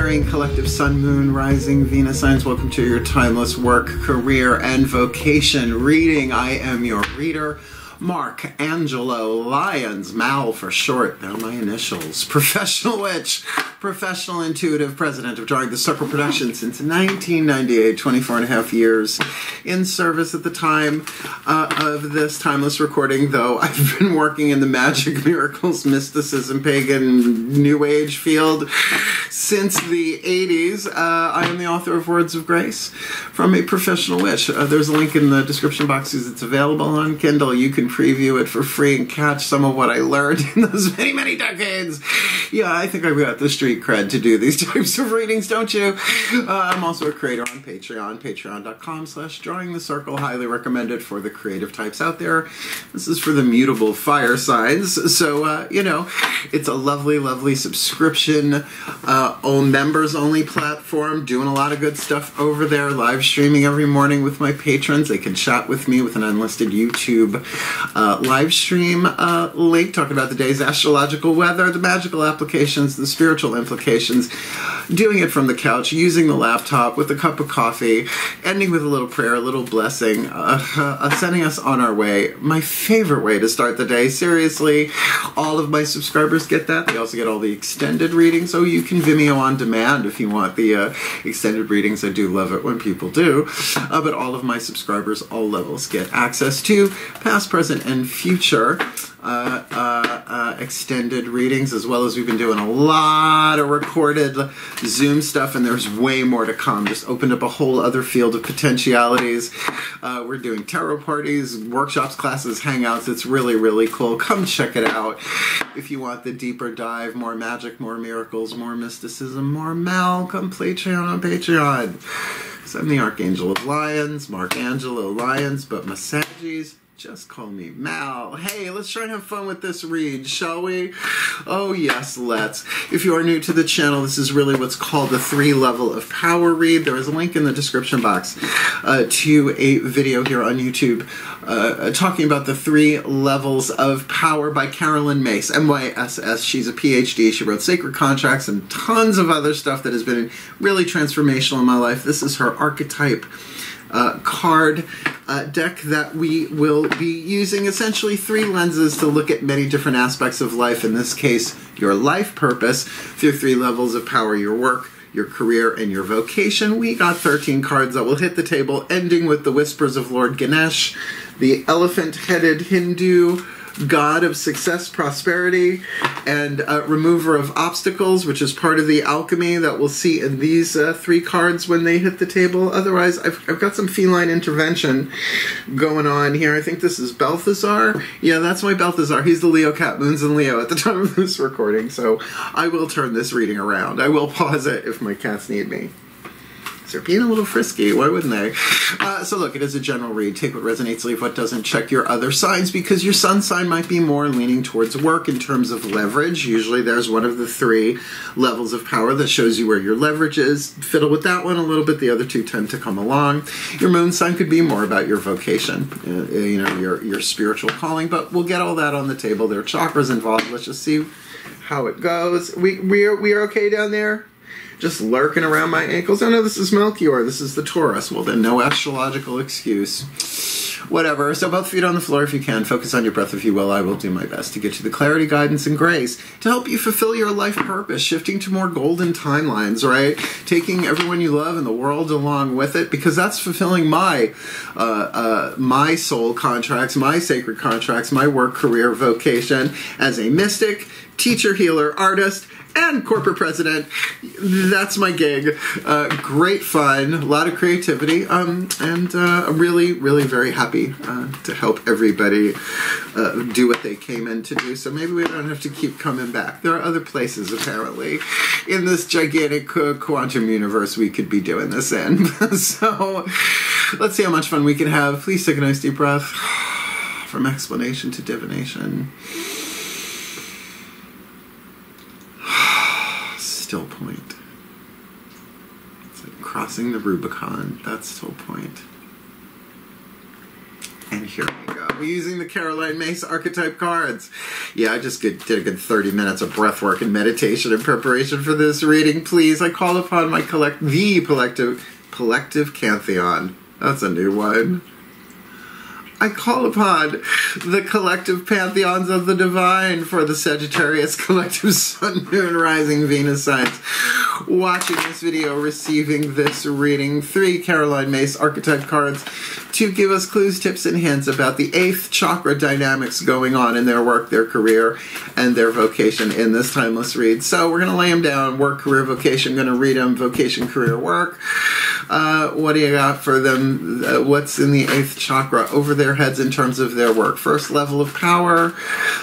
Planetarian Collective Sun, Moon, Rising, Venus signs. Welcome to your timeless work, career, and vocation reading. I am your reader, Mark Angelo Lyons, Mal for short. They're my initials. Professional witch, professional intuitive, president of Drawing the Circle Productions since 1998, 24 and a half years in service at the time of this timeless recording, though I've been working in the magic, miracles, mysticism, pagan, new age field since the 80s. I am the author of Words of Grace from a Professional Witch. There's a link in the description box because it's available on Kindle. You can preview it for free and catch some of what I learned in those many, many decades. Yeah, I think I've got the street cred to do these types of readings, don't you? I'm also a creator on Patreon, patreon.com/drawingthecircle. Highly recommended for the creative types out there. This is for the mutable fire signs. So, you know, it's a lovely, lovely subscription, members-only platform. Doing a lot of good stuff over there. Live streaming every morning with my patrons. They can chat with me with an unlisted YouTube live stream link, talking about the day's astrological weather, the magical applications, the spiritual implications, doing it from the couch, using the laptop with a cup of coffee, ending with a little prayer, a little blessing, sending us on our way. My favorite way to start the day, seriously. All of my subscribers get that. They also get all the extended readings. Oh, you can Vimeo on demand if you want the extended readings. I do love it when people do. But all of my subscribers, all levels, get access to past, present, and future extended readings, as well as we've been doing a lot of recorded Zoom stuff, and there's way more to come. Just opened up a whole other field of potentialities. We're doing tarot parties, workshops, classes, hangouts. It's really, really cool. Come check it out if you want the deeper dive, more magic, more miracles, more mysticism, more Mal. Come Patreon on Patreon. Because I'm the Archangel of Lyons, Mark Angelo Lyons, but Massages, just call me Mal. Hey, let's try and have fun with this read, shall we? Oh yes, let's. If you are new to the channel, this is really what's called the 3-level of power read. There is a link in the description box to a video here on YouTube talking about the 3 levels of power by Carolyn Myss, M-Y-S-S. She's a PhD. She wrote Sacred Contracts and tons of other stuff that has been really transformational in my life. This is her archetype card deck that we will be using essentially 3 lenses to look at many different aspects of life. In this case, your life purpose through 3 levels of power: your work, your career, and your vocation. We got 13 cards that will hit the table, ending with the Whispers of Lord Ganesh, the elephant-headed Hindu god of success, prosperity, and remover of obstacles, which is part of the alchemy that we'll see in these 3 cards when they hit the table. Otherwise, I've got some feline intervention going on here. I think this is Balthazar. Yeah, that's my Balthazar. He's the Leo cat, moon's in Leo at the time of this recording, so I will turn this reading around. I will pause it if my cats need me. They're being a little frisky, why wouldn't they? So look, it is a general read. Take what resonates, leave what doesn't. Check your other signs, because your sun sign might be more leaning towards work in terms of leverage. Usually there's one of the 3 levels of power that shows you where your leverage is. Fiddle with that one a little bit. The other 2 tend to come along. Your moon sign could be more about your vocation, you know, your spiritual calling, but we'll get all that on the table. There are chakras involved. Let's just see how it goes. We are okay down there? Just lurking around my ankles. Oh no, this is Melchior. This is the Taurus. Well then, no astrological excuse. Whatever. So both feet on the floor if you can. Focus on your breath if you will. I will do my best to get you the clarity, guidance, and grace to help you fulfill your life purpose. Shifting to more golden timelines, right? Taking everyone you love in the world along with it, because that's fulfilling my my soul contracts, my sacred contracts, my work, career, vocation as a mystic, teacher, healer, artist, and corporate president. That's my gig. Great fun, a lot of creativity, and I'm really, really very happy to help everybody do what they came in to do. So maybe we don't have to keep coming back. There are other places, apparently, in this gigantic quantum universe we could be doing this in. So let's see how much fun we can have. Please take a nice deep breath. From explanation to divination. Still point. It's like crossing the Rubicon. That's still point. And here we go. We're using the Caroline Myss archetype cards. Yeah, I just did a good 30 minutes of breath work and meditation in preparation for this reading. Please, I call upon my collective Pantheon. That's a new one. I call upon the collective pantheons of the divine for the Sagittarius collective Sun, Moon, Rising, Venus signs watching this video, receiving this reading. 3 Caroline Myss archetype cards to give us clues, tips, and hints about the 8th chakra dynamics going on in their work, their career, and their vocation in this timeless read. So we're going to lay them down. Work, career, vocation. I'm going to read them. Vocation, career, work. What do you got for them? What's in the 8th chakra over their heads in terms of their work? First level of power,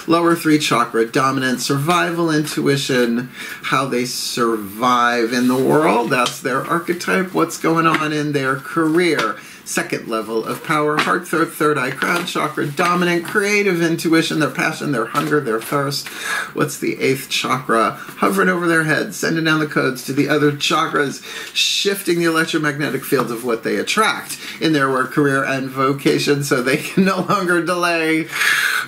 lower 3 chakra, dominant, survival, intuition, how they survive in the world. That's their archetype. What's going on in their career? Second level of power, heart, third eye, crown chakra, dominant, creative intuition, their passion, their hunger, their thirst. What's the 8th chakra? Hovering over their heads, sending down the codes to the other chakras, shifting the electromagnetic field of what they attract in their work, career, and vocation, so they can no longer delay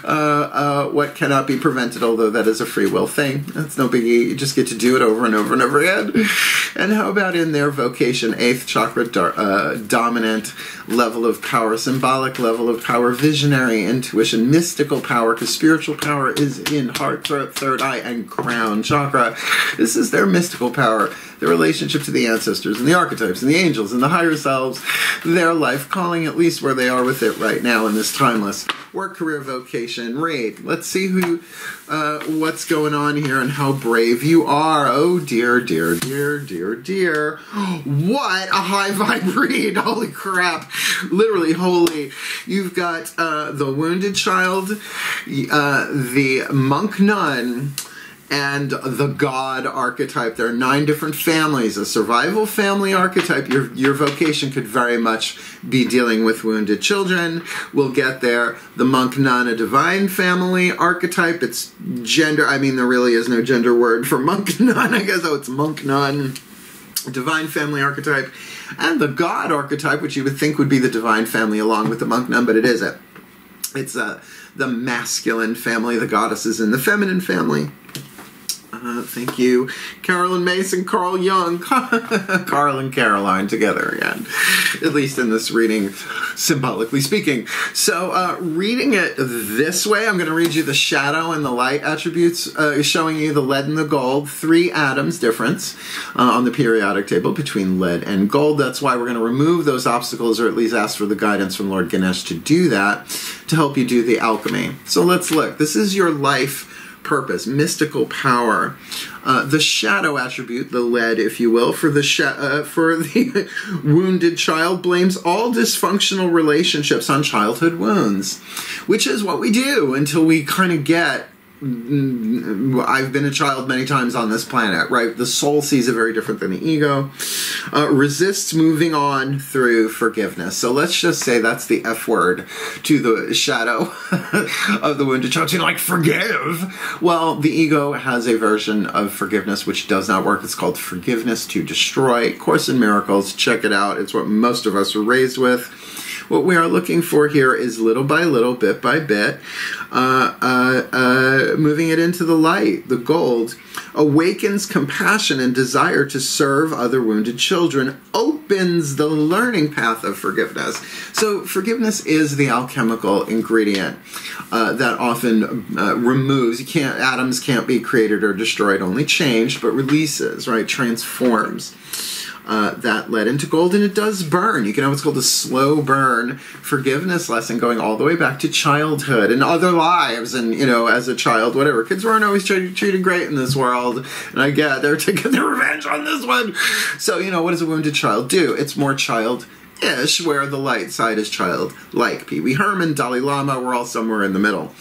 what cannot be prevented, although that is a free will thing. That's no biggie. You just get to do it over and over and over again. And how about in their vocation, 8th chakra, dominant, level of power, symbolic level of power, visionary, intuition, mystical power, because spiritual power is in heart, third eye, and crown chakra. This is their mystical power, their relationship to the ancestors and the archetypes and the angels and the higher selves, their life calling, at least where they are with it right now in this timeless work, career, vocation read. Let's see what's going on here and how brave you are. Oh dear, dear, dear, dear, dear. What a high vibe read. Holy crap. Literally holy. You've got the wounded child, the monk nun, and the God archetype. There are 9 different families. A survival family archetype. Your vocation could very much be dealing with wounded children. We'll get there. The monk nun, a divine family archetype. It's gender. I mean, there really is no gender word for monk nun. I guess, it's monk nun. Divine family archetype. And the God archetype, which you would think would be the divine family along with the monk nun, but it isn't. It's the masculine family. The goddess is in the feminine family. Thank you, Caroline Myss and Carl Jung. Carl and Caroline together again, at least in this reading, symbolically speaking. So reading it this way, I'm going to read you the shadow and the light attributes, showing you the lead and the gold, 3 atoms difference on the periodic table between lead and gold. That's why we're going to remove those obstacles, or at least ask for the guidance from Lord Ganesh to do that, to help you do the alchemy. So let's look. This is your life purpose, mystical power. The shadow attribute, the lead, if you will, for the wounded child, blames all dysfunctional relationships on childhood wounds, which is what we do until we kind of get. I've been a child many times on this planet, right? The soul sees it very different than the ego. Resists moving on through forgiveness. So let's just say that's the F word to the shadow of the wounded child. Like, forgive. Well, the ego has a version of forgiveness which does not work. It's called forgiveness to destroy. Course in Miracles. Check it out. It's what most of us were raised with. What we are looking for here is little by little, bit by bit, moving it into the light, the gold, awakens compassion and desire to serve other wounded children, opens the learning path of forgiveness. So forgiveness is the alchemical ingredient that often removes. Atoms can't be created or destroyed, only changed, but releases, right? Transforms. That led into gold, and it does burn. You can have what's called a slow burn forgiveness lesson going all the way back to childhood and other lives, and, as a child, whatever. Kids weren't always treated great in this world, and I get they're taking their revenge on this one. So, what does a wounded child do? It's more child-ish, where the light side is child-like. Pee Wee Herman, Dalai Lama, we're all somewhere in the middle.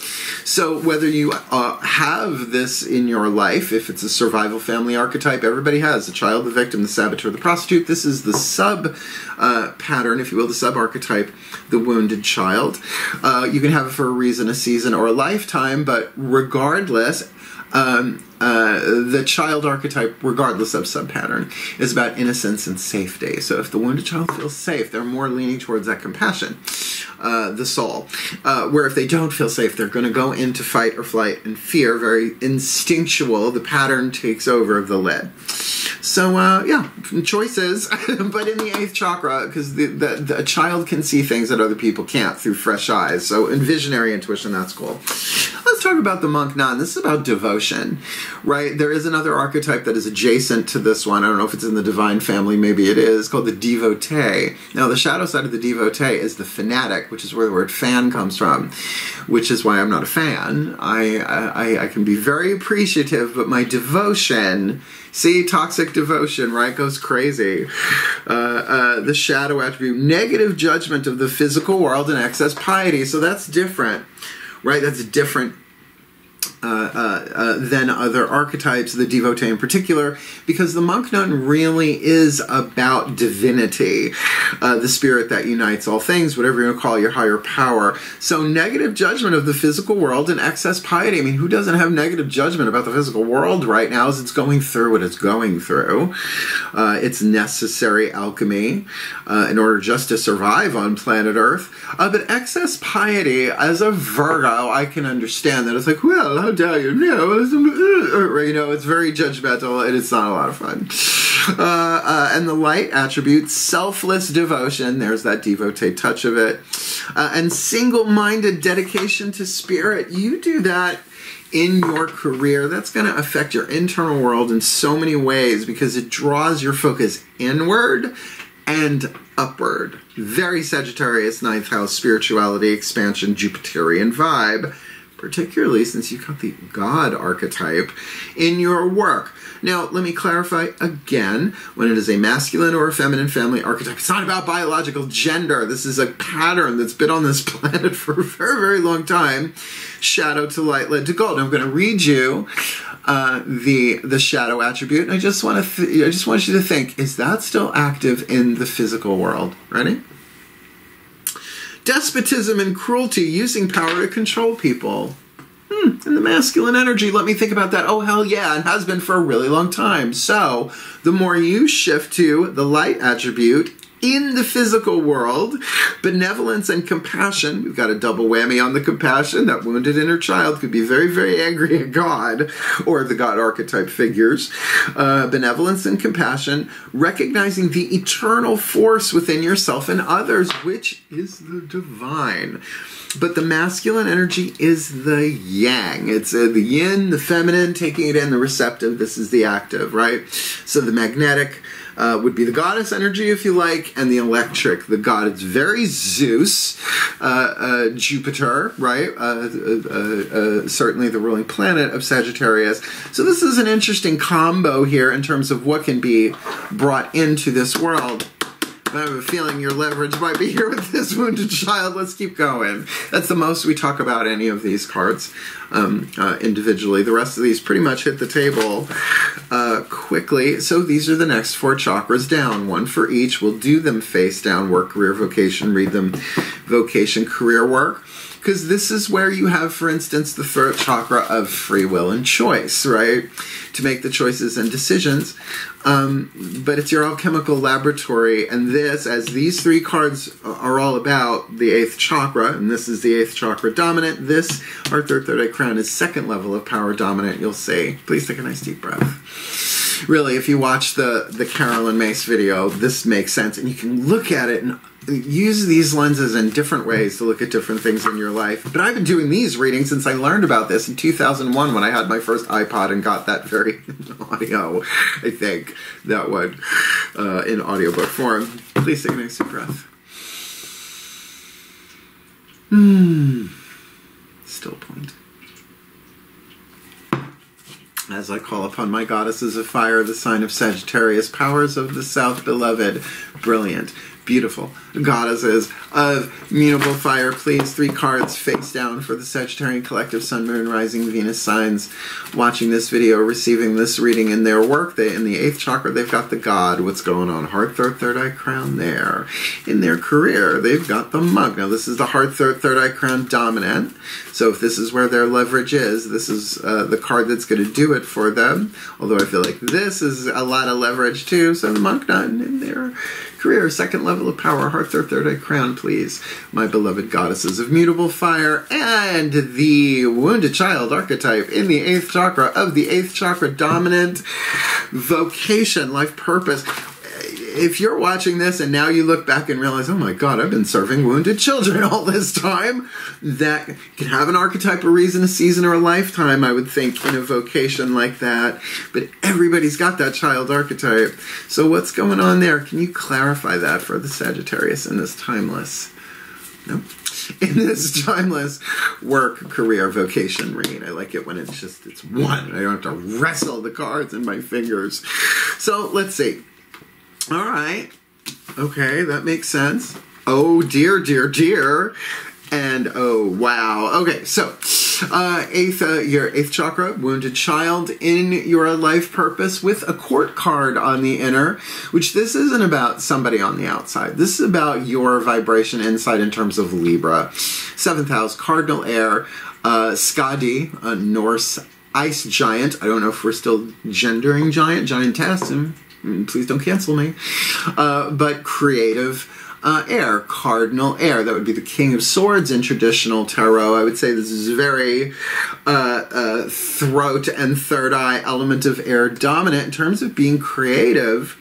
So whether you have this in your life, if it's a survival family archetype, everybody has the child, the victim, the saboteur, the prostitute. This is the sub-pattern, if you will, the sub-archetype, the wounded child. You can have it for a reason, a season, or a lifetime, but regardless, the child archetype, regardless of sub-pattern, is about innocence and safety. So if the wounded child feels safe, they're more leaning towards that compassion. the soul. Where if they don't feel safe, they're going to go into fight or flight and fear, very instinctual. The pattern takes over of the lid. So, yeah, choices, but in the 8th chakra, because a child can see things that other people can't through fresh eyes. So in visionary intuition, that's cool. Let's talk about the monk nun. This is about devotion, right? There is another archetype that is adjacent to this one. I don't know if it's in the divine family, maybe it is, called the devotee. Now, the shadow side of the devotee is the fanatic, which is where the word fan comes from, which is why I'm not a fan. I can be very appreciative, but my devotion... See, toxic devotion, right, goes crazy. The shadow attribute, negative judgment of the physical world and excess piety. So that's different, right? That's different than other archetypes, the devotee in particular, because the monk nun really is about divinity, the spirit that unites all things, whatever you want to call your higher power. So negative judgment of the physical world and excess piety. I mean, who doesn't have negative judgment about the physical world right now as it's going through what it's going through? It's necessary alchemy in order just to survive on planet Earth. But excess piety, as a Virgo, I can understand that. It's like, well, how dare you? No, you know, it's very judgmental and it's not a lot of fun. And the light attribute, selfless devotion. There's that devotee touch of it. And single-minded dedication to spirit. You do that in your career. That's going to affect your internal world in so many ways because it draws your focus inward and upward. Very Sagittarius, 9th house, spirituality, expansion, Jupiterian vibe, particularly since you got the God archetype in your work. Now, let me clarify again, when it is a masculine or a feminine family archetype, it's not about biological gender. This is a pattern that's been on this planet for a very, very long time. Shadow to light led to gold. I'm going to read you the shadow attribute, and I just want you to think, is that still active in the physical world? Ready? Despotism and cruelty, using power to control people. In the masculine energy, let me think about that. Oh, hell yeah, and has been for a really long time. So, the more you shift to the light attribute in the physical world, benevolence and compassion, we've got a double whammy on the compassion. That wounded inner child could be very, very angry at God or the God archetype figures. Benevolence and compassion, recognizing the eternal force within yourself and others, which is the divine. But the masculine energy is the yang. It's the yin, the feminine, taking it in, the receptive. This is the active, right? So the magnetic would be the goddess energy, if you like, and the electric, the god. It's very Zeus, Jupiter, right? Certainly the ruling planet of Sagittarius. So this is an interesting combo here in terms of what can be brought into this world. I have a feeling your leverage might be here with this wounded child. Let's keep going. That's the most we talk about any of these cards individually. The rest of these pretty much hit the table quickly. So these are the next 4 chakras down, one for each. We'll do them face down, work, career, vocation, read them, vocation, career, work. Because this is where you have, for instance, the throat chakra of free will and choice, right? To make the choices and decisions. But it's your alchemical laboratory, and this, as these 3 cards are all about the 8th chakra, and this is the 8th chakra dominant, this, our third eye crown, is 2nd level of power dominant, you'll see. Please take a nice deep breath. Really, if you watch the Carolyn Myss video, this makes sense, and you can look at it and use these lenses in different ways to look at different things in your life. But I've been doing these readings since I learned about this in 2001 when I had my first iPod and got that very audio, I think, that one, in audiobook form. Please take a nice deep breath. Still point. As I call upon my goddesses of fire, the sign of Sagittarius, powers of the South, beloved, brilliant, beautiful goddesses of mutable fire, please, 3 cards face down for the Sagittarian collective, Sun, Moon, Rising, Venus signs watching this video, receiving this reading in their work. In the 8th chakra, they've got the God. What's going on? Heart, third eye crown there. In their career, they've got the Mug. Now, this is the heart, third eye crown dominant. So if this is where their leverage is, this is the card that's going to do it for them. Although I feel like this is a lot of leverage too. So the monk nun in their career, second level of power, heart, third eye crown, please. My beloved goddesses of mutable fire, and the wounded child archetype in the 8th chakra of the 8th chakra dominant vocation, life purpose. If you're watching this and now you look back and realize, oh my God, I've been serving wounded children all this time, that can have an archetype, a reason, a season, or a lifetime, I would think, in a vocation like that. But everybody's got that child archetype. So what's going on there? Can you clarify that for the Sagittarius in this timeless? Nope. In this timeless work, career, vocation read. I like it when it's one. I don't have to wrestle the cards in my fingers. So let's see. All right. Okay, that makes sense. Oh, dear, dear, dear. And oh, wow. Okay, so your 8th chakra, wounded child in your life purpose with a court card on the inner, which this isn't about somebody on the outside. This is about your vibration inside in terms of Libra. 7th house, cardinal air, Skadi, a Norse ice giant. I don't know if we're still gendering giantess, and please don't cancel me. But creative air, cardinal air. That would be the King of Swords in traditional tarot. I would say this is very throat and third eye element of air dominant in terms of being creative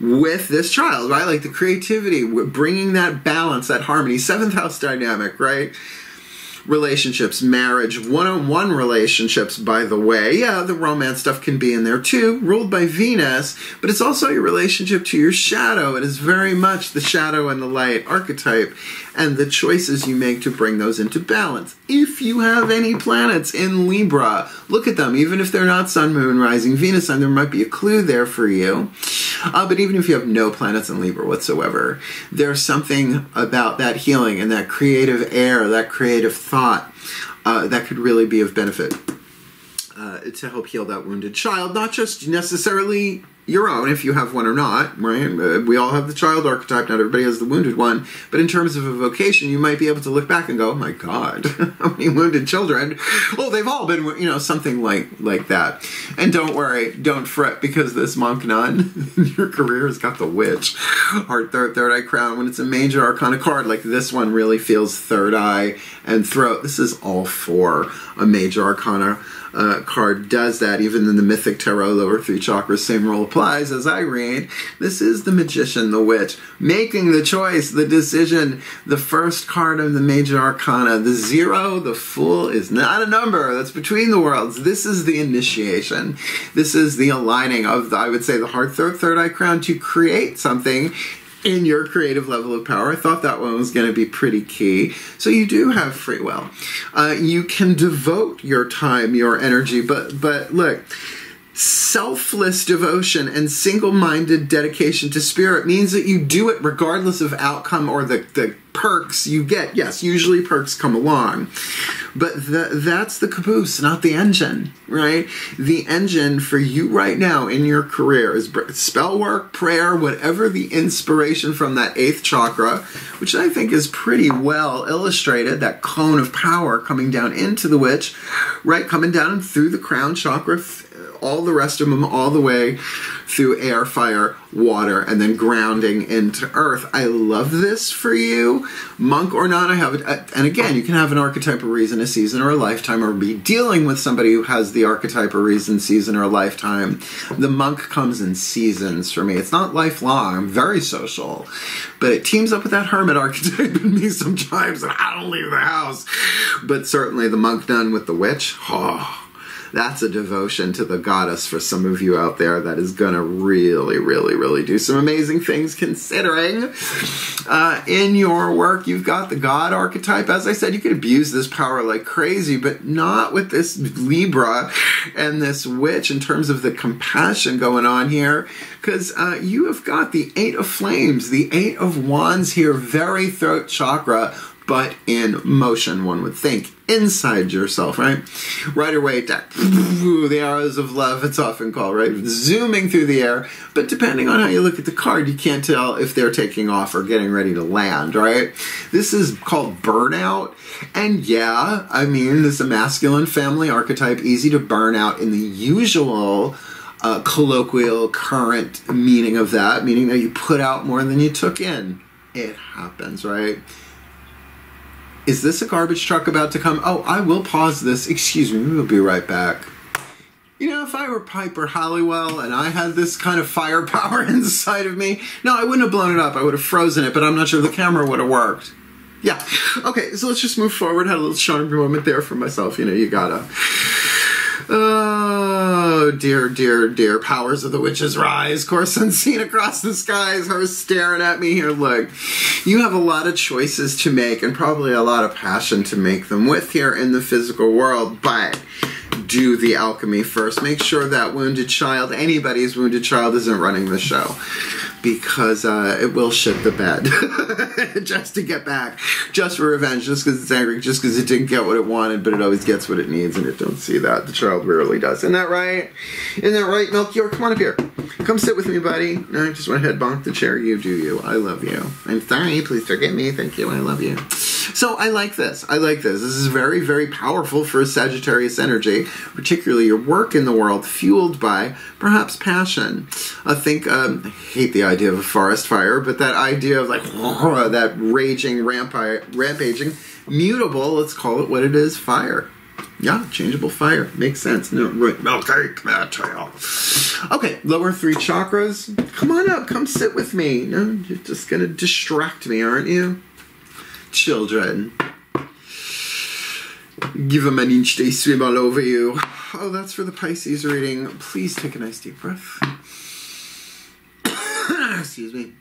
with this child, right? Like the creativity, bringing that balance, that harmony. 7th house dynamic, right? Relationships, marriage, one-on-one relationships, by the way. Yeah, the romance stuff can be in there too, ruled by Venus, but it's also your relationship to your shadow. It is very much the shadow and the light archetype and the choices you make to bring those into balance. If you have any planets in Libra, look at them. Even if they're not Sun, Moon, Rising, Venus, and there might be a clue there for you. But even if you have no planets in Libra whatsoever, there's something about that healing and that creative air, that creative thought that could really be of benefit to help heal that wounded child. Not just necessarily your own, if you have one or not, right? We all have the child archetype, not everybody has the wounded one, but in terms of a vocation, you might be able to look back and go, oh my God, how many wounded children? Well, they've all been, you know, something like that. And don't worry, don't fret, because this monk nun in your career has got the witch, heart, third eye crown. When it's a major arcana card, like this one really feels third eye and throat. This is all for a major arcana card does that. Even in the Mythic Tarot, lower 3 chakras, same rule applies as I read. This is the Magician, the Witch, making the choice, the decision, the first card of the major arcana. The 0, the Fool, is not a number. That's between the worlds. This is the initiation. This is the aligning of, I would say, the heart, third eye crown to create something in your creative level of power. I thought that one was going to be pretty key. So you do have free will. You can devote your time, your energy, but look, selfless devotion and single-minded dedication to spirit means that you do it regardless of outcome or the perks you get. Yes, usually perks come along, but that's the caboose, not the engine, right? The engine for you right now in your career is spell work, prayer, whatever the inspiration from that 8th chakra, which I think is pretty well illustrated, that cone of power coming down into the witch, right? Coming down through the crown chakra, all the rest of them, all the way through air, fire, water, and then grounding into earth. I love this for you, monk or not. I have it, and again, you can have an archetype, a reason, a season, or a lifetime, or be dealing with somebody who has the archetype, a reason, season, or a lifetime. The monk comes in seasons for me. It's not lifelong. I'm very social, but it teams up with that hermit archetype in me sometimes, and I don't leave the house. But certainly the monk nun with the witch, oh, that's a devotion to the goddess for some of you out there that is going to really, really, really do some amazing things, considering in your work you've got the God archetype. As I said, you can abuse this power like crazy, but not with this Libra and this witch in terms of the compassion going on here, because you have got the 8 of Flames, the 8 of Wands here, very throat chakra, but in motion, one would think, inside yourself, right? Rider Waite deck, the arrows of love, it's often called, right? Zooming through the air, but depending on how you look at the card, you can't tell if they're taking off or getting ready to land, right? This is called burnout, and yeah, I mean, this is a masculine family archetype, easy to burn out in the usual colloquial current meaning of that, meaning that you put out more than you took in. It happens, right? Is this a garbage truck about to come? Oh, I will pause this. Excuse me, we'll be right back. You know, if I were Piper Halliwell and I had this kind of firepower inside of me, no, I wouldn't have blown it up. I would have frozen it, but I'm not sure the camera would have worked. Yeah. Okay, so let's just move forward. Had a little charming moment there for myself. You know, you gotta... Oh, dear, dear, dear. Powers of the witches rise. Course unseen across the skies. Her staring at me here. Look, you have a lot of choices to make and probably a lot of passion to make them with here in the physical world, but do the alchemy first. Make sure that wounded child, anybody's wounded child, isn't running the show. Because it will shit the bed just to get back, just for revenge, just because it's angry, just because it didn't get what it wanted, but it always gets what it needs, and it don't see that. The child rarely does. Isn't that right? Isn't that right, Melchior? Come on up here. Come sit with me, buddy. No, I just want to head bonk the chair. You do you. I love you. I'm sorry. Please forgive me. Thank you. I love you. So I like this. I like this. This is very, very powerful for Sagittarius energy, particularly your work in the world, fueled by perhaps passion. I think, I hate the idea of a forest fire, but that idea of like, that raging, rampaging, mutable, let's call it what it is, fire. Yeah, changeable fire. Makes sense. No, right. Okay, lower 3 chakras. Come on up. Come sit with me. No, you're just going to distract me, aren't you? Children. Give them an inch, they swim all over you. Oh, that's for the Pisces reading. Please take a nice deep breath. Excuse me.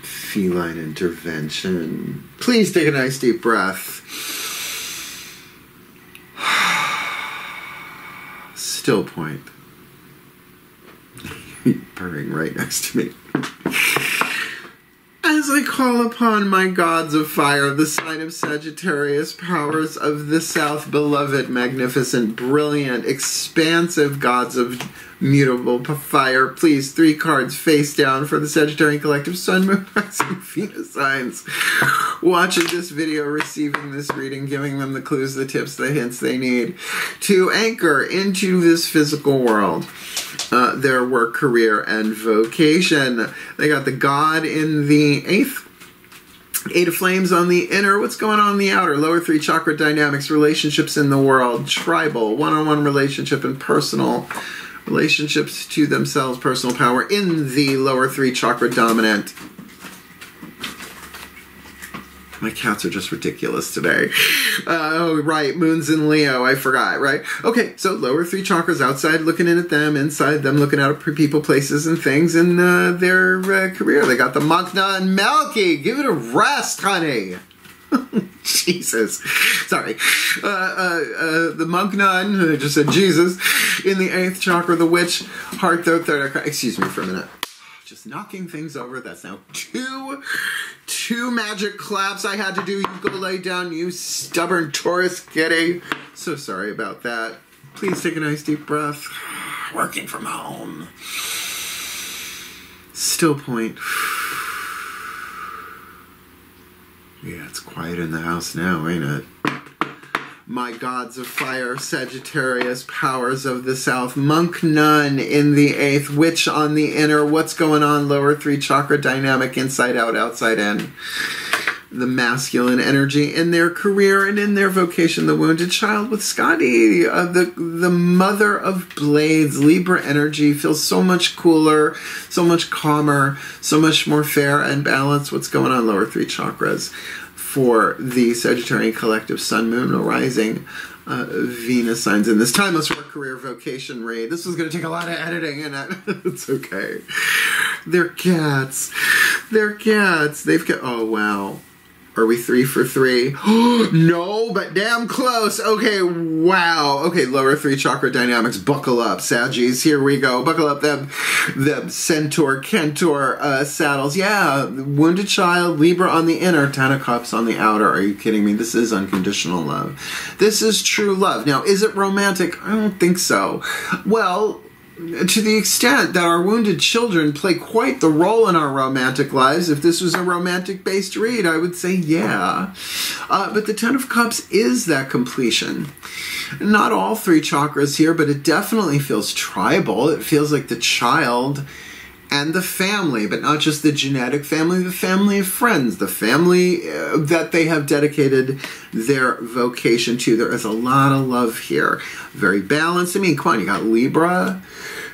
Feline intervention. Please take a nice deep breath. Still point. Purring right next to me. As I call upon my gods of fire, the sign of Sagittarius, powers of the south, beloved, magnificent, brilliant, expansive gods of mutable fire, please, 3 cards face down for the Sagittarian collective Sun, Moon, Rising, Venus signs. Watching this video, receiving this reading, giving them the clues, the tips, the hints they need to anchor into this physical world. Their work, career, and vocation. They got the God in the 8th. 8 of Flames on the inner. What's going on in the outer? Lower 3 chakra dynamics, relationships in the world, tribal, one-on-one relationship, and personal relationships to themselves, personal power in the lower 3 chakra dominant. My cats are just ridiculous today. Oh, right. Moon's in Leo. I forgot, right? Okay, so lower 3 chakras, outside looking in at them, inside them looking out at people, places, and things in their career. They got the Magna and Melky. Give it a rest, honey. Jesus. Sorry. The monk nun, I just said Jesus, in the 8th chakra, the witch, heart, throat, third eye. Excuse me for a minute. Just knocking things over. That's now two magic claps I had to do. You go lay down, you stubborn Taurus kitty. So sorry about that. Please take a nice deep breath. Working from home. Still point. Yeah, it's quiet in the house now, ain't it? My gods of fire, Sagittarius, powers of the south, monk nun in the 8th, witch on the inner. What's going on? Lower 3 chakra dynamic, inside out, outside in. The masculine energy in their career and in their vocation. The wounded child with Scotty, the mother of blades. Libra energy feels so much cooler, so much calmer, so much more fair and balanced. What's going on? Lower 3 chakras. For the Sagittarian collective Sun, Moon, Rising, Venus signs in this timeless work, career, vocation read. This was going to take a lot of editing, and it's okay. They're cats. They're cats. They've got. Oh wow. Are we 3 for 3? No, but damn close. Okay, wow. Okay, lower 3 chakra dynamics. Buckle up, Saggies. Here we go. Buckle up them Centaur, Kentor saddles. Yeah, wounded child, Libra on the inner, 10 of Cups on the outer. Are you kidding me? This is unconditional love. This is true love. Now, is it romantic? I don't think so. Well, to the extent that our wounded children play quite the role in our romantic lives, if this was a romantic-based read, I would say yeah. But the Ten of Cups is that completion. Not all 3 chakras here, but it definitely feels tribal. It feels like the child and the family, but not just the genetic family, the family of friends, the family that they have dedicated their vocation to. There is a lot of love here. Very balanced. I mean, come on, you got Libra.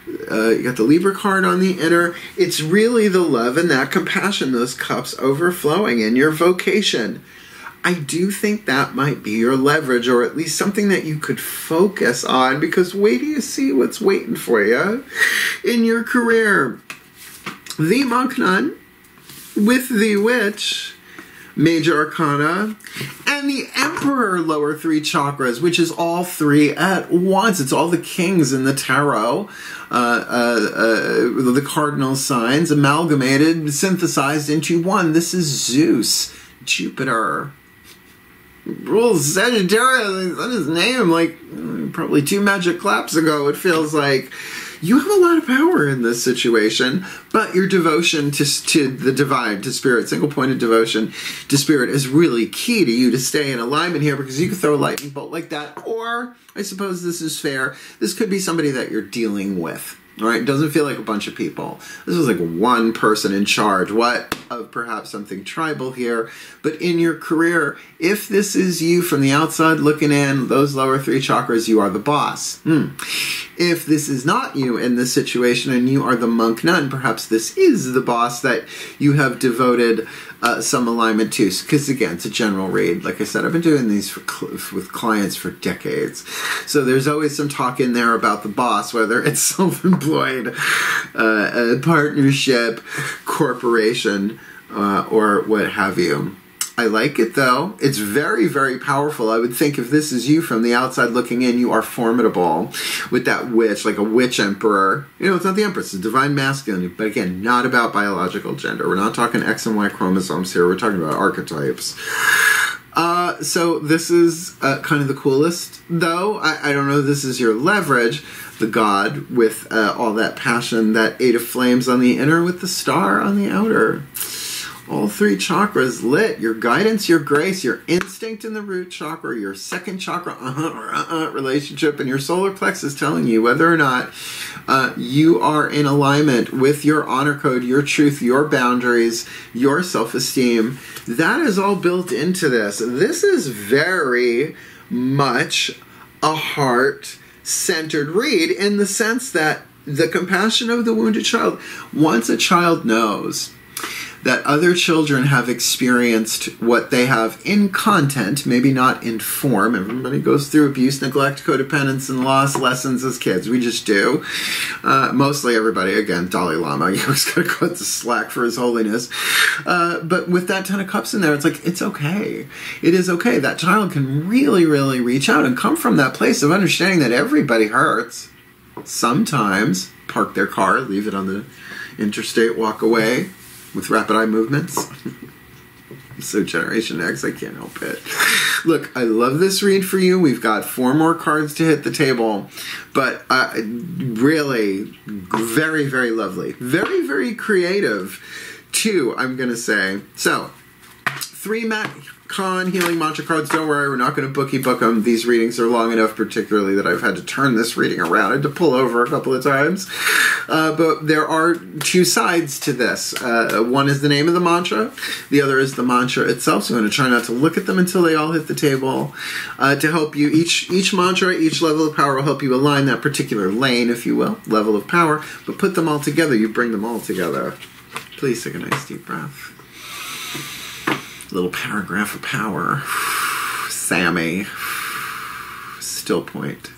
You got the Libra card on the inner. It's really the love and that compassion, those cups overflowing in your vocation. I do think that might be your leverage, or at least something that you could focus on, because wait till you see what's waiting for you in your career. The Monk Nun with the Witch, Major Arcana, and the Emperor, lower 3 chakras, which is all 3 at once. It's all the kings in the tarot, the cardinal signs, amalgamated, synthesized into one. This is Zeus, Jupiter, rules Sagittarius. That's his name, like probably 2 magic claps ago, it feels like. You have a lot of power in this situation, but your devotion to the divine, to spirit, single-pointed devotion to spirit is really key to you to stay in alignment here, because you can throw a lightning bolt like that, or, I suppose this is fair, this could be somebody that you're dealing with. All right, it doesn't feel like a bunch of people. This is like one person in charge. What of perhaps something tribal here? But in your career, if this is you from the outside looking in, those lower 3 chakras, you are the boss. If this is not you in this situation and you are the monk nun, perhaps this is the boss that you have devoted some alignment to. Because again, it's a general read. Like I said, I've been doing these with clients for decades. So there's always some talk in there about the boss, whether it's self-employed, partnership, corporation, or what have you. I like it, though. It's very, very powerful. I would think if this is you from the outside looking in, you are formidable with that witch, like a witch emperor. You know, it's not the empress, it's divine masculine. But again, not about biological gender. We're not talking X and Y chromosomes here. We're talking about archetypes. So this is kind of the coolest, though. I don't know if this is your leverage. The god with all that passion, that 8 of flames on the inner with the star on the outer. All 3 chakras lit. Your guidance, your grace, your instinct in the root chakra, your second chakra relationship, and your solar plexus telling you whether or not you are in alignment with your honor code, your truth, your boundaries, your self-esteem. That is all built into this. This is very much a heart-centered read in the sense that the compassion of the wounded child, once a child knows that other children have experienced what they have in content, maybe not in form. Everybody goes through abuse, neglect, codependence, and loss lessons as kids. We just do. Mostly everybody. Again, Dalai Lama, you always got to cut the slack for his holiness. But with that 10 of cups in there, it's like, it's okay. It is okay. That child can really, really reach out and come from that place of understanding that everybody hurts. Sometimes park their car, leave it on the interstate, walk away with rapid eye movements. I'm so Generation X, I can't help it. Look, I love this read for you. We've got 4 more cards to hit the table, but really very, very lovely. Very, very creative, too, I'm going to say. So, 3 Con healing mantra cards. Don't worry, we're not going to book them. These readings are long enough, particularly, that I've had to turn this reading around. I had to pull over a couple of times. But there are 2 sides to this. One is the name of the mantra. The other is the mantra itself. So I'm going to try not to look at them until they all hit the table. To help you, each mantra, each level of power will help you align that particular lane, if you will, level of power. But put them all together. You bring them all together. Please take a nice deep breath. Little paragraph of power. Sammy. Still point.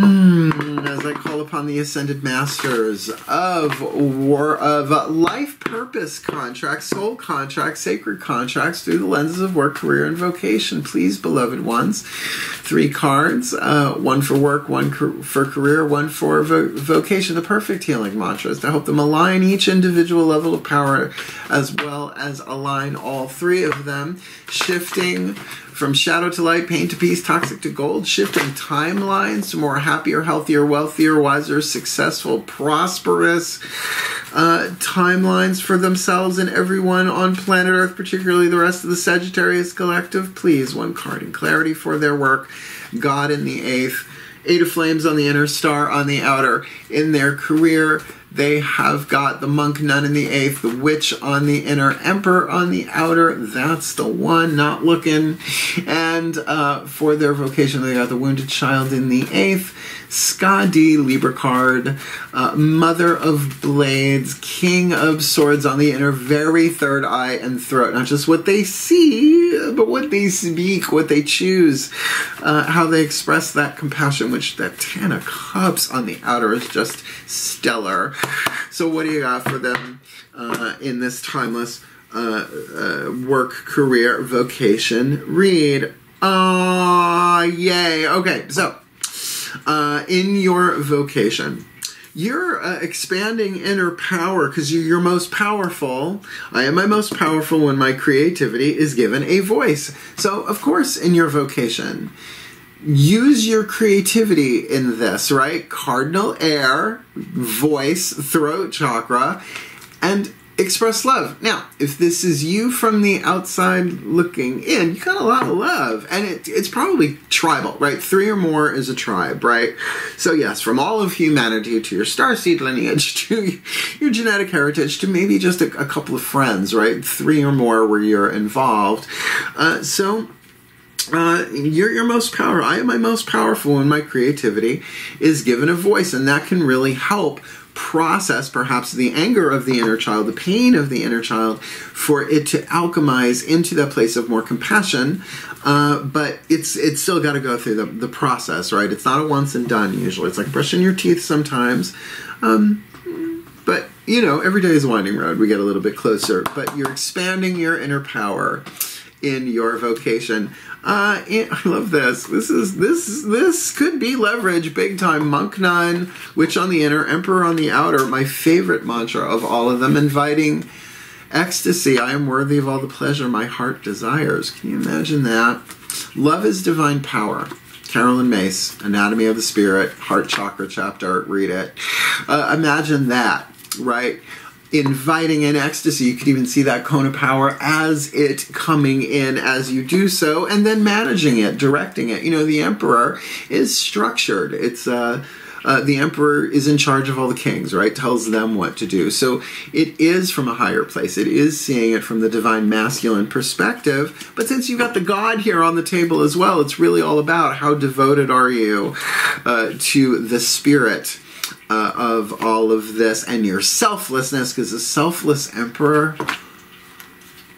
As I call upon the ascended masters of life purpose contracts, soul contracts, sacred contracts through the lenses of work, career, and vocation. Please, beloved ones, 3 cards, 1 for work, 1 for career, 1 for vocation. The perfect healing mantras to help them align each individual level of power, as well as align all 3 of them, shifting From shadow to light, pain to peace, toxic to gold, shifting timelines to more happier, healthier, wealthier, wiser, successful, prosperous timelines for themselves and everyone on planet Earth, particularly the rest of the Sagittarius collective. Please, one card in clarity for their work. God in the 8th, 8 of Flames on the inner, Star on the outer. In their career, they have got the Monk Nun in the 8th, the Witch on the inner, Emperor on the outer. That's the one, not looking. And for their vocation, they got the Wounded Child in the 8th, Skadi, Libra card, Mother of Blades, King of Swords on the inner, very third eye and throat. Not just what they see, but what they speak, what they choose, how they express that compassion, which that 10 of Cups on the outer is just stellar. So what do you got for them in this timeless work, career, vocation read? Yay. Okay, so in your vocation, you're expanding inner power because you're most powerful. I am my most powerful when my creativity is given a voice. So, of course, in your vocation, use your creativity in this, right? Cardinal air, voice, throat chakra, and express love. Now, if this is you from the outside looking in, you got a lot of love. And it's probably tribal, right? 3 or more is a tribe, right? So yes, from all of humanity to your starseed lineage to your genetic heritage to maybe just a couple of friends, right? 3 or more where you're involved. You're your most power. I am my most powerful when my creativity is given a voice, and that can really help process perhaps the anger of the inner child, the pain of the inner child, for it to alchemize into that place of more compassion. But it's still got to go through the process, right? It's not a once and done usually. It's like brushing your teeth sometimes. But, you know, every day is a winding road. We get a little bit closer. But you're expanding your inner power in your vocation. I love this. This could be leverage big time. Monk Nun, Witch on the inner, Emperor on the outer. My favorite mantra of all of them, inviting ecstasy. I am worthy of all the pleasure my heart desires. Can you imagine that? Love is divine power. Carolyn Myss, Anatomy of the Spirit, Heart Chakra chapter. Read it. Imagine that, right? Inviting in ecstasy. You could even see that cone of power as it coming in as you do so, and then managing it, directing it. You know, the Emperor is structured. It's the Emperor is in charge of all the kings, right? Tells them what to do. So it is from a higher place. It is seeing it from the divine masculine perspective. But since you've got the God here on the table as well, it's really all about how devoted are you to the spirit of all of this, and your selflessness, because the selfless Emperor,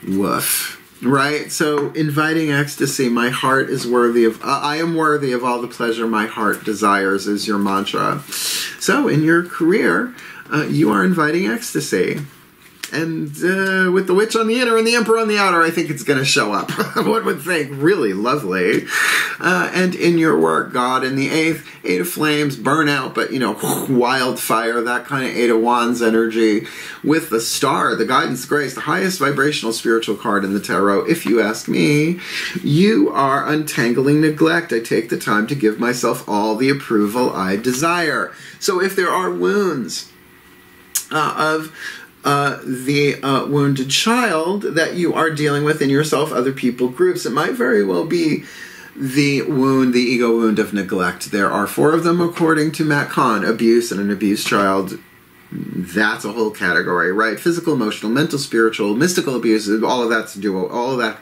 woof. Right? So inviting ecstasy, my heart is worthy of, I am worthy of all the pleasure my heart desires is your mantra. So in your career, you are inviting ecstasy. And with the Witch on the inner and the Emperor on the outer, I think it's going to show up. One would think, really lovely. And in your work, God in the 8th, 8 of Flames, burnout, but, you know, wildfire, that kind of 8 of Wands energy. With the Star, the Guidance Grace, the highest vibrational spiritual card in the tarot, if you ask me. You are untangling neglect. I take the time to give myself all the approval I desire. So if there are wounds of the wounded child that you are dealing with in yourself, other people, groups, it might very well be the wound, the ego wound of neglect. There are 4 of them according to Matt Kahn. Abuse and an abused child, that's a whole category, right? Physical, emotional, mental, spiritual, mystical abuse, all of that's dual. All of that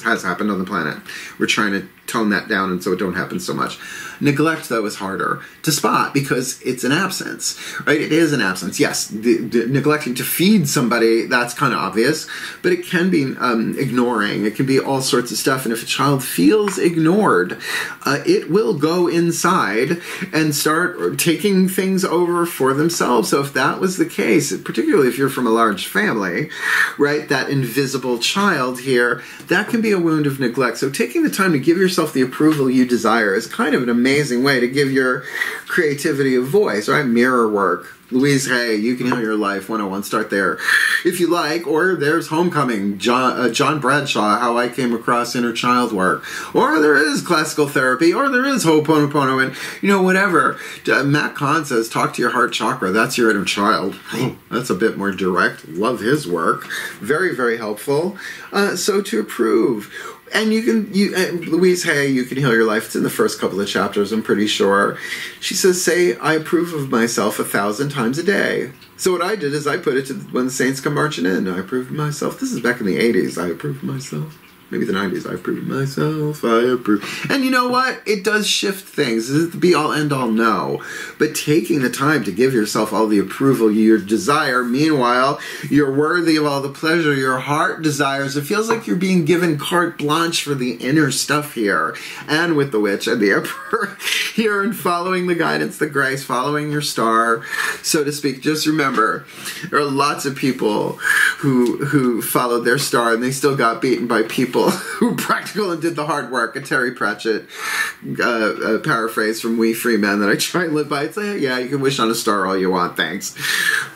has happened on the planet. We're trying to tone that down and so it don't happen so much. Neglect, though, is harder to spot because it's an absence, right? It is an absence. Yes, the neglecting to feed somebody, that's kind of obvious, but it can be ignoring. It can be all sorts of stuff. And if a child feels ignored, it will go inside and start taking things over for themselves. So if that was the case, particularly if you're from a large family, right, that invisible child here, that can be a wound of neglect. So taking the time to give yourself yourself the approval you desire is kind of an amazing way to give your creativity a voice, right? Mirror work. Louise Hay, You Can Heal Your Life 101. Start there if you like. Or there's Homecoming, John Bradshaw, How I Came Across Inner Child Work. Or there is Classical Therapy. Or there is Ho'oponopono. And, you know, whatever. Matt Kahn says, talk to your heart chakra. That's your inner child. That's a bit more direct. Love his work. Very, very helpful. So to approve. And Louise Hay, You Can Heal Your Life. It's in the first couple of chapters, I'm pretty sure. She says, say, I approve of myself 1,000 times a day. So what I did is I put it to when the saints come marching in. I approve of myself. This is back in the 80s. I approve of myself. Maybe the 90s. I approve of myself. I approve. And you know what? It does shift things. Is it the be-all, end-all? No. But taking the time to give yourself all the approval you desire, meanwhile, you're worthy of all the pleasure your heart desires. It feels like you're being given carte blanche for the inner stuff here. And with the witch and the emperor here, and following the guidance, the grace, following your star, so to speak. Just remember, there are lots of people who followed their star and they still got beaten by people who were practical and did the hard work. A Terry Pratchett paraphrase from We Free Men that I try and live by. It's like, yeah, you can wish on a star all you want, thanks.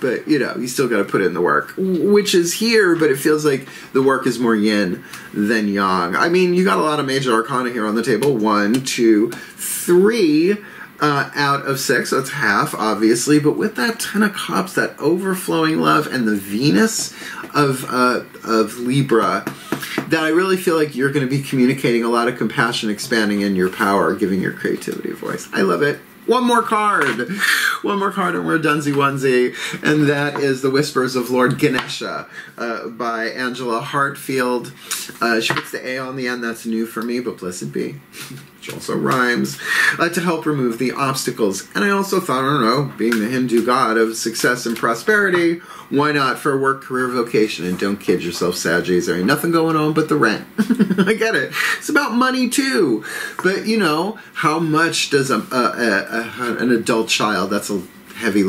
But, you know, you still got to put in the work, which is here, but it feels like the work is more yin than yang. I mean, you got a lot of major arcana here on the table. 1, 2, 3 out of 6. That's half, obviously. But with that 10 of Cups, that overflowing love, and the Venus of Libra, that I really feel like you're going to be communicating a lot of compassion, expanding in your power, giving your creativity a voice. I love it. One more card. One more card and we're donesie onesie. And that is The Whispers of Lord Ganesha by Angelo Hartfield. She puts the A on the end. That's new for me, but blessed be. Which also rhymes. To help remove the obstacles. And I also thought, I don't know, being the Hindu god of success and prosperity, why not for a work, career, vocation? And don't kid yourself, Saggies. There ain't nothing going on but the rent. I get it. It's about money too. But, you know, how much does an adult child, that's a heavy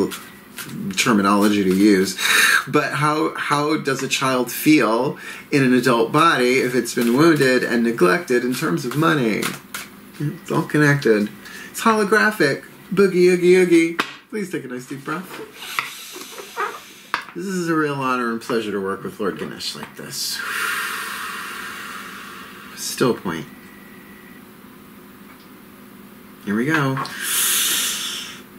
terminology to use, but how does a child feel in an adult body if it's been wounded and neglected in terms of money? It's all connected. It's holographic. Boogie, oogie, oogie. Please take a nice deep breath. This is a real honor and pleasure to work with Lord Ganesh like this. Still point. Here we go.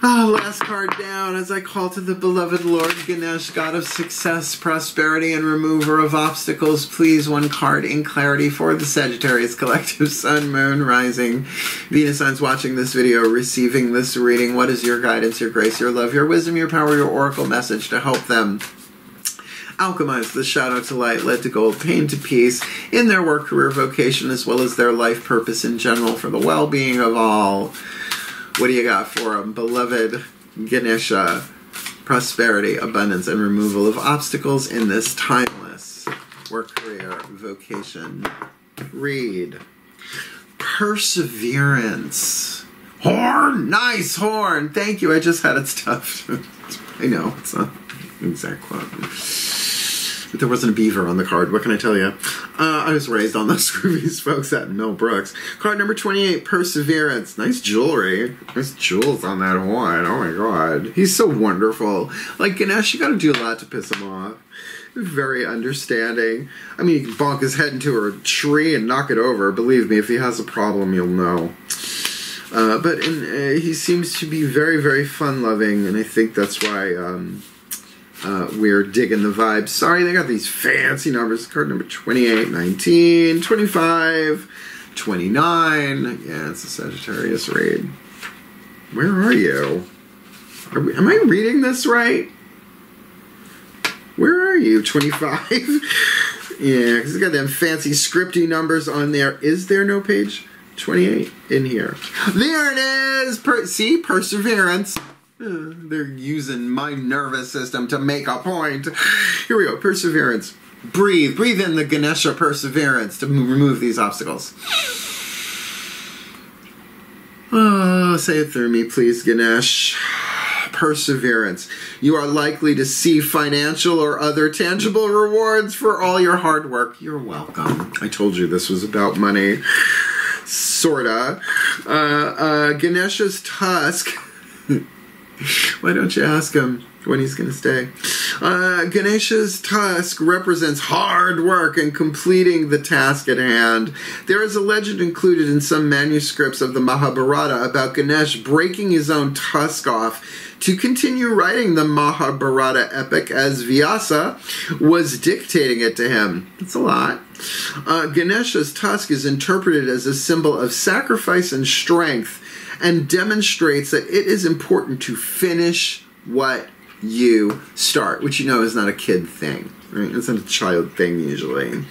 Last card down as I call to the beloved Lord Ganesh, God of success, prosperity, and remover of obstacles. Please, one card in clarity for the Sagittarius Collective, Sun, Moon, Rising, Venus signs watching this video, receiving this reading. What is your guidance, your grace, your love, your wisdom, your power, your oracle message to help them alchemize the shadow to light, lead to gold, pain to peace in their work, career, vocation, as well as their life purpose in general for the well-being of all? What do you got for them? Beloved Ganesha, prosperity, abundance, and removal of obstacles in this timeless work, career, vocation. Read. Perseverance. Horn! Nice horn! Thank you, I just had it stuffed. I know, it's not an exact quote. But there wasn't a beaver on the card. What can I tell you? I was raised on those scroobies, folks, at Mel Brooks. Card number 28, Perseverance. Nice jewelry. Nice jewels on that horn. Oh my god. He's so wonderful. Like, Ganesh, you gotta do a lot to piss him off. Very understanding. I mean, you can bonk his head into a tree and knock it over. Believe me, if he has a problem, you'll know. But he seems to be very, very fun-loving, and I think that's why we're digging the vibe. Sorry, they got these fancy numbers. Card number 28, 19, 25, 29. Yeah, it's a Sagittarius read. Where are you? Am I reading this right? Where are you? 25? Yeah, because it's got them fancy scripty numbers on there. Is there no page 28 in here? There it is! See? Perseverance. They're using my nervous system to make a point. Here we go. Perseverance. Breathe. Breathe in the Ganesha perseverance to remove these obstacles. Oh, say it through me, please, Ganesh. Perseverance. You are likely to see financial or other tangible rewards for all your hard work. You're welcome. I told you this was about money. sorta. Ganesha's tusk. Why don't you ask him when he's going to stay? Ganesha's tusk represents hard work in completing the task at hand. There is a legend included in some manuscripts of the Mahabharata about Ganesh breaking his own tusk off to continue writing the Mahabharata epic as Vyasa was dictating it to him. It's a lot. Ganesha's tusk is interpreted as a symbol of sacrifice and strength and demonstrates that it is important to finish what you start, which you know is not a kid thing, right? It's not a child thing usually.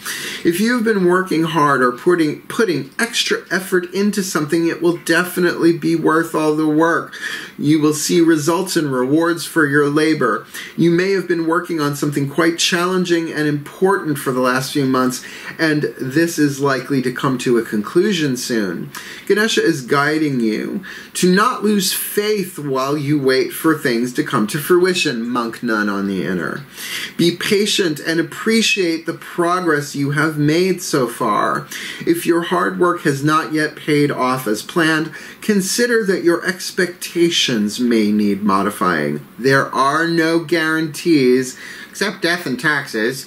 If you've been working hard or putting extra effort into something, it will definitely be worth all the work. You will see results and rewards for your labor. You may have been working on something quite challenging and important for the last few months, and this is likely to come to a conclusion soon. Ganesha is guiding you to not lose faith while you wait for things to come to fruition, monk nun on the inner. Be patient and appreciate the progress you have made so far. If your hard work has not yet paid off as planned, consider that your expectations may need modifying. There are no guarantees, except death and taxes.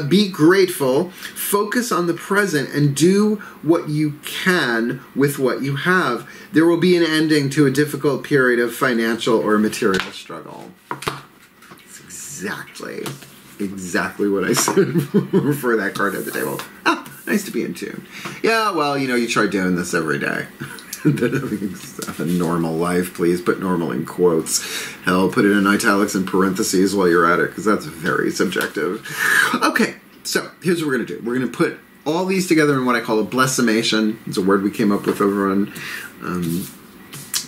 Be grateful, focus on the present, and do what you can with what you have. There will be an ending to a difficult period of financial or material struggle. That's exactly what I said for that card at the table. Ah, nice to be in tune. Yeah, well, you know, you try doing this every day. Have a normal life, please. Put normal in quotes. Hell, put it in italics and parentheses while you're at it, because that's very subjective. Okay, so here's what we're going to do. We're going to put all these together in what I call a blessimation. It's a word we came up with over on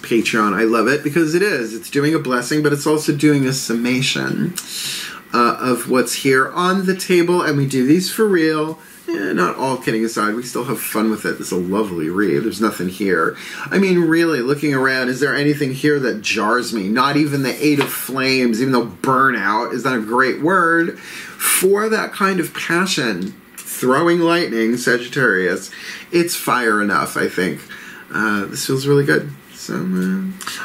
Patreon. I love it because it is. It's doing a blessing, but it's also doing a summation of what's here on the table, and we do these for real. Not all kidding aside, we still have fun with it. It's a lovely read. There's nothing here. I mean, really, looking around, is there anything here that jars me? Not even the Eight of Flames, even though burnout is not a great word for that kind of passion. Throwing lightning, Sagittarius. It's fire enough, I think. This feels really good. So,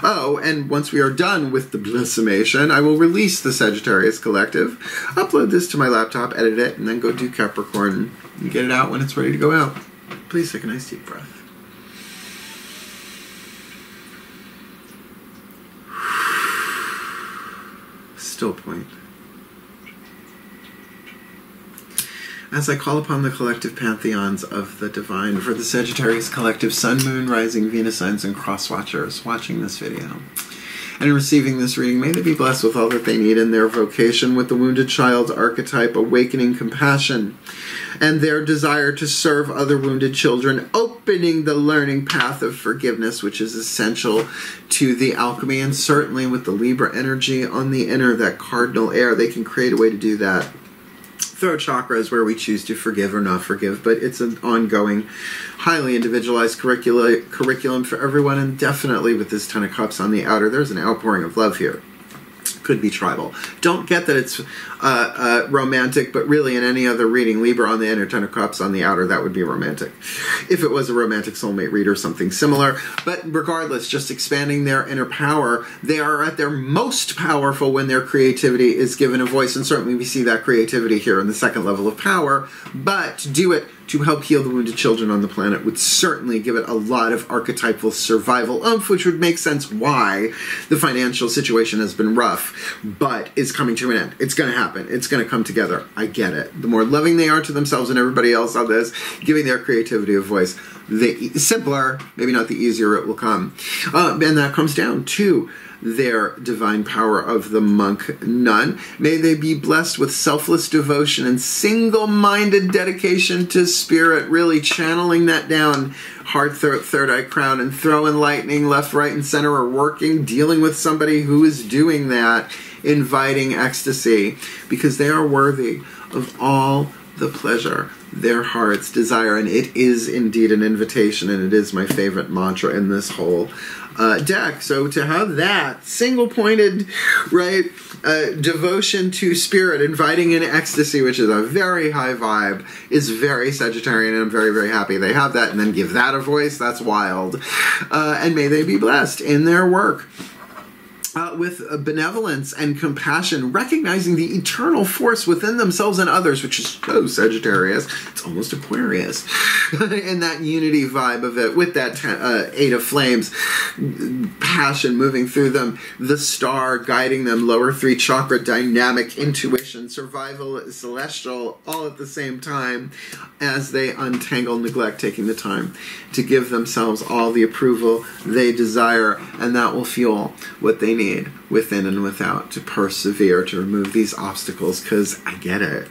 oh, and once we are done with the blessimation, I will release the Sagittarius Collective, upload this to my laptop, edit it, and then go do Capricorn and get it out when it's ready to go out. Please take a nice deep breath. Still point. As I call upon the collective pantheons of the divine for the Sagittarius Collective Sun, Moon, Rising, Venus signs, and cross watchers watching this video and receiving this reading, may they be blessed with all that they need in their vocation with the wounded child's archetype, awakening compassion, and their desire to serve other wounded children, opening the learning path of forgiveness, which is essential to the alchemy, and certainly with the Libra energy on the inner, that cardinal air, they can create a way to do that. Throat chakra is where we choose to forgive or not forgive, but it's an ongoing, highly individualized curriculum for everyone, and definitely with this Ten of Cups on the outer, there's an outpouring of love here. Could be tribal. Don't get that it's romantic, but really in any other reading, Libra on the inner, Ten of Cups on the outer, that would be romantic. If it was a romantic soulmate read or something similar. But regardless, just expanding their inner power, they are at their most powerful when their creativity is given a voice, and certainly we see that creativity here in the second level of power, but to do it to help heal the wounded children on the planet would certainly give it a lot of archetypal survival oomph, which would make sense why the financial situation has been rough, but is coming to an end. It's going to happen. It's going to come together. I get it. The more loving they are to themselves and everybody else on this, giving their creativity a voice, the simpler, maybe not the easier it will come. And that comes down to their divine power of the monk nun. May they be blessed with selfless devotion and single-minded dedication to spirit, really channeling that down, heart, third eye, crown, and throwing lightning left, right, and center, or working, dealing with somebody who is doing that, inviting ecstasy, because they are worthy of all the pleasure their hearts desire. And it is indeed an invitation, and it is my favorite mantra in this whole deck. So to have that single-pointed, right, Devotion to spirit, inviting in ecstasy, which is a very high vibe, is very Sagittarian, and I'm very, very happy they have that, and then give that a voice. That's wild. And may they be blessed in their work. With benevolence and compassion, recognizing the eternal force within themselves and others, which is so Sagittarius. It's almost Aquarius. In that unity vibe of it, with that Eight of Flames, passion moving through them, the star guiding them, lower 3 chakra, dynamic intuition, survival, celestial, all at the same time, as they untangle neglect, taking the time to give themselves all the approval they desire, and that will fuel what they need within and without to persevere, to remove these obstacles, because I get it.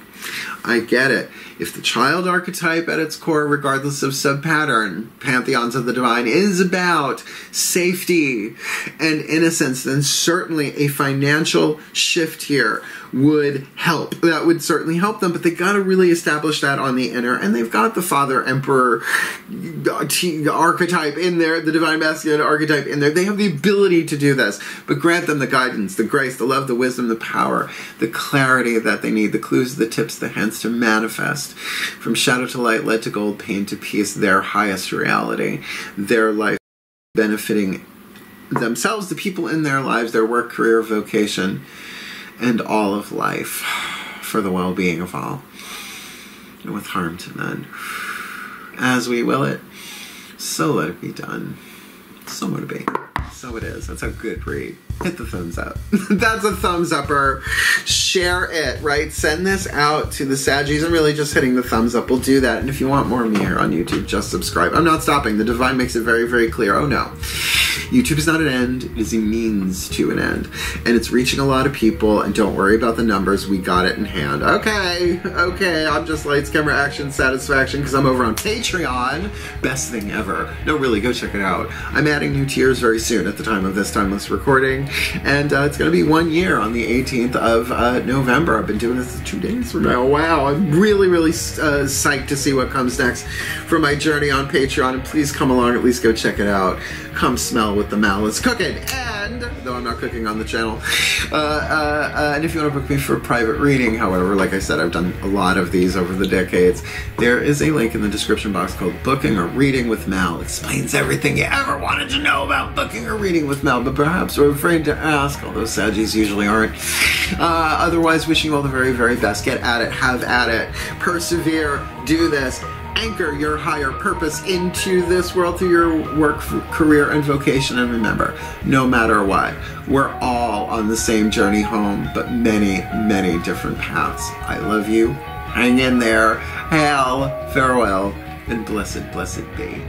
I get it. If the child archetype at its core, regardless of sub-pattern, pantheons of the divine, is about safety and innocence, then certainly a financial shift here would help. That would certainly help them, but they got to really establish that on the inner, and they've got the Father Emperor archetype in there, the Divine Masculine archetype in there. They have the ability to do this, but grant them the guidance, the grace, the love, the wisdom, the power, the clarity that they need, the clues, the tips, the hints to manifest from shadow to light, lead to gold, pain to peace, their highest reality, their life benefiting themselves, the people in their lives, their work, career, vocation, and all of life for the well-being of all, and with harm to none. As we will it, so let it be done. So would it be. So it is. That's a good read. Hit the thumbs up. That's a thumbs upper. Share it, right? Send this out to the Saggies. I'm really just hitting the thumbs up. We'll do that. And if you want more of me here on YouTube, just subscribe. I'm not stopping. The Divine makes it very, very clear. Oh no. YouTube is not an end. It is a means to an end. And it's reaching a lot of people. And don't worry about the numbers. We got it in hand. Okay. Okay. I'm just lights, camera, action, satisfaction, because I'm over on Patreon. Best thing ever. No, really, go check it out. I'm adding new tiers very soon at the time of this timeless recording. And it's going to be 1 year on the 18th of November. I've been doing this 2 days from now. Wow, I'm really, really psyched to see what comes next for my journey on Patreon. And please come along, at least go check it out. Come smell what the Mal is cooking. And, though I'm not cooking on the channel, and if you want to book me for a private reading, however, like I said, I've done a lot of these over the decades. There is a link in the description box called Booking or Reading with Mal. It explains everything you ever wanted to know about booking or reading with Mal, but perhaps we're afraid to ask, although Saggies usually aren't. Otherwise, wishing you all the very, very best. Get at it, have at it, persevere, do this. Anchor your higher purpose into this world through your work, career, and vocation. And remember, no matter what, we're all on the same journey home, but many, many different paths. I love you. Hang in there. Hail, farewell, and blessed, blessed be.